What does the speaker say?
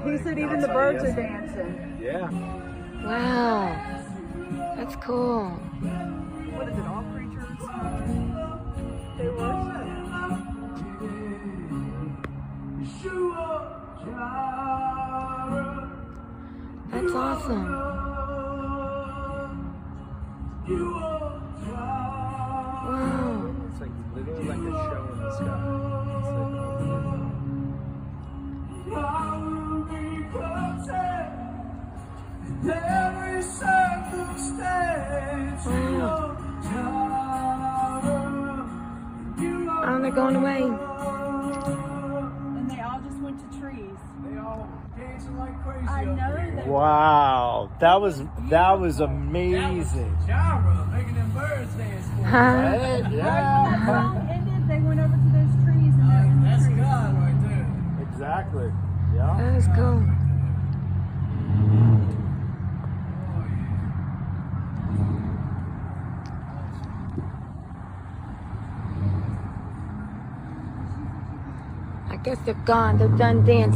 He said even the birds are dancing. Yeah. Wow. That's cool. What is it, all creatures? They worship. That's awesome. Wow. It's like literally like a show in the sky. Oh, they're going away. And they all just went to trees. They all dancing like crazy. I know that. Wow, that was amazing. Gyra making them birds dance for Huh? Right? Right when that Yeah. song ended, they went over to those trees and they're in the That's trees. God right there. Exactly. Yeah. That was cool. I guess they're gone. They're done dancing.